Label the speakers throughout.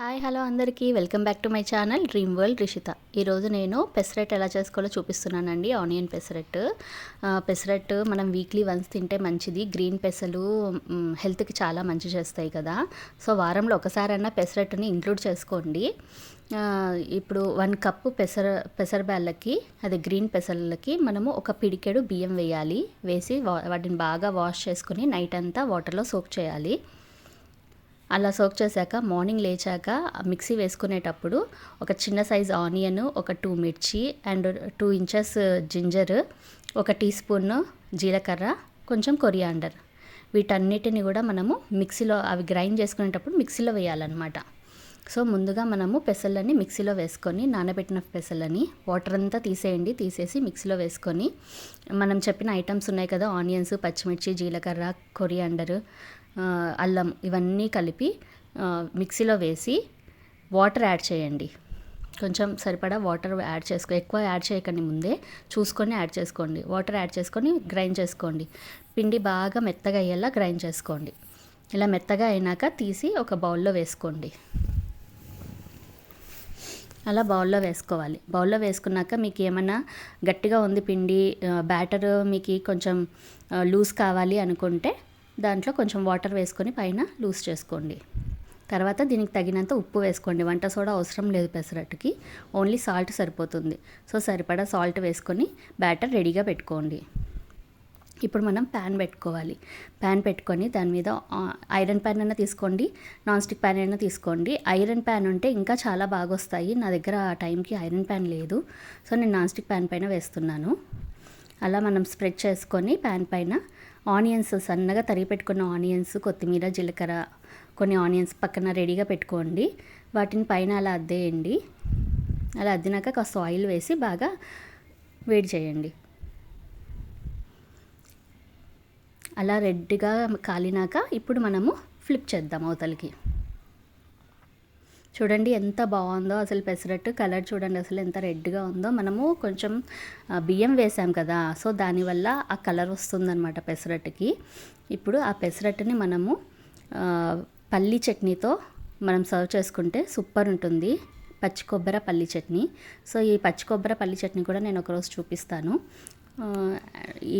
Speaker 1: Hi hello అందరికీ welcome back to my channel dream world Rishitha. ఈరోజు నేను పెసరట్టు ఎలా చేసుకోవాలో చూపిస్తున్నానండి. ఆనియన్ పెసరట్టు. పెసరట్టు మనం వీక్లీ వన్స్ తింటే మంచిది. గ్రీన్ పెసలు హెల్త్కి చాలా మంచి చేస్తాయి కదా. సో వారంలో ఒకసారైనా పెసరట్టుని ఇంక్లూడ్ చేసుకోండి. ఇప్పుడు 1 కప్పు పెసర బ్యాళ్ళకి, అది గ్రీన్ పెసర్లకి మనము ఒక పిడికెడు బియ్యం వేసి వాటిని బాగా వాష్ చేసుకుని నైట్ అంతా వాటర్లో సోక్ చేయాలి. అలా సోక్ చేశాక మార్నింగ్ లేచాక మిక్సీ వేసుకునేటప్పుడు ఒక చిన్న సైజ్ ఆనియన్, ఒక 2 మిర్చి అండ్ 2 ఇంచెస్ జింజర్, ఒక టీ స్పూన్ జీలకర్ర, కొంచెం కొరియాండర్, వీటన్నిటిని కూడా మనము మిక్సీలో అవి గ్రైండ్ చేసుకునేటప్పుడు మిక్సీలో వేయాలన్నమాట. సో ముందుగా మనము పెసలని మిక్సీలో వేసుకొని, నానబెట్టిన పెసలని వాటర్ అంతా తీసేసి మిక్సీలో వేసుకొని, మనం చెప్పిన ఐటమ్స్ ఉన్నాయి కదా, ఆనియన్స్, పచ్చిమిర్చి, జీలకర్ర, కొరియాండర్, అల్లం, ఇవన్నీ కలిపి మిక్సీలో వేసి వాటర్ యాడ్ చేయండి. కొంచెం సరిపడా వాటర్ ఎక్కువ యాడ్ చేయకండి, ముందే చూసుకొని యాడ్ చేసుకోండి. వాటర్ యాడ్ చేసుకొని గ్రైండ్ చేసుకోండి. పిండి బాగా మెత్తగా అయ్యేలా గ్రైండ్ చేసుకోండి. ఇలా మెత్తగా అయినాక తీసి ఒక బౌల్లో వేసుకోండి. అలా బౌల్లో వేసుకోవాలి. బౌల్లో వేసుకున్నాక మీకు ఏమైనా గట్టిగా ఉంది పిండి, బ్యాటర్ మీకు కొంచెం లూజ్ కావాలి అనుకుంటే దాంట్లో కొంచెం వాటర్ వేసుకొని పైన లూజ్ చేసుకోండి. తర్వాత దీనికి తగినంత ఉప్పు వేసుకోండి. వంట సోడా అవసరం లేదు పెసరట్టుకి, ఓన్లీ సాల్ట్ సరిపోతుంది. సో సరిపడా సాల్ట్ వేసుకొని బ్యాటర్ రెడీగా పెట్టుకోండి. ఇప్పుడు మనం ప్యాన్ పెట్టుకోవాలి. ప్యాన్ పెట్టుకొని దాని మీద ఐరన్ ప్యాన్ అయినా తీసుకోండి, నాన్ స్టిక్ ప్యాన్ అయినా తీసుకోండి. ఐరన్ ప్యాన్ ఉంటే ఇంకా చాలా బాగా వస్తాయి. నా దగ్గర ఆ టైంకి ఐరన్ ప్యాన్ లేదు, సో నేను నాన్ స్టిక్ ప్యాన్ పైన వేస్తున్నాను. అలా మనం స్ప్రెడ్ చేసుకొని ప్యాన్ పైన ఆనియన్స్, సన్నగా తరిగి పెట్టుకున్న ఆనియన్స్, కొత్తిమీర, జీలకర్ర, కొన్ని ఆనియన్స్ పక్కన రెడీగా పెట్టుకోండి. వాటిని పైన అలా అద్దేయండి. అలా అద్దినాక కాస్త ఆయిల్ వేసి బాగా వేడి చేయండి. అలా రెడ్గా కాలినాక ఇప్పుడు మనము ఫ్లిప్ చేద్దాం అవతలకి. చూడండి ఎంత బాగుందో అసలు పెసరట్టు. కలర్ చూడండి అసలు ఎంత రెడ్గా ఉందో. మనము కొంచెం బియ్యం వేసాం కదా, సో దానివల్ల ఆ కలర్ వస్తుందన్నమాట పెసరట్టుకి. ఇప్పుడు ఆ పెసరట్టుని మనము పల్లి చట్నీతో మనం సర్వ్ చేసుకుంటే సూపర్ ఉంటుంది. పచ్చి కొబ్బరి పల్లి చట్నీ. సో ఈ పచ్చి కొబ్బరి పల్లి చట్నీ కూడా నేను ఒకరోజు చూపిస్తాను.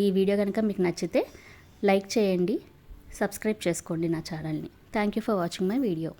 Speaker 1: ఈ వీడియో కనుక మీకు నచ్చితే లైక్ చేయండి, సబ్స్క్రైబ్ చేసుకోండి నా ఛానల్ని. Thank you for watching my video.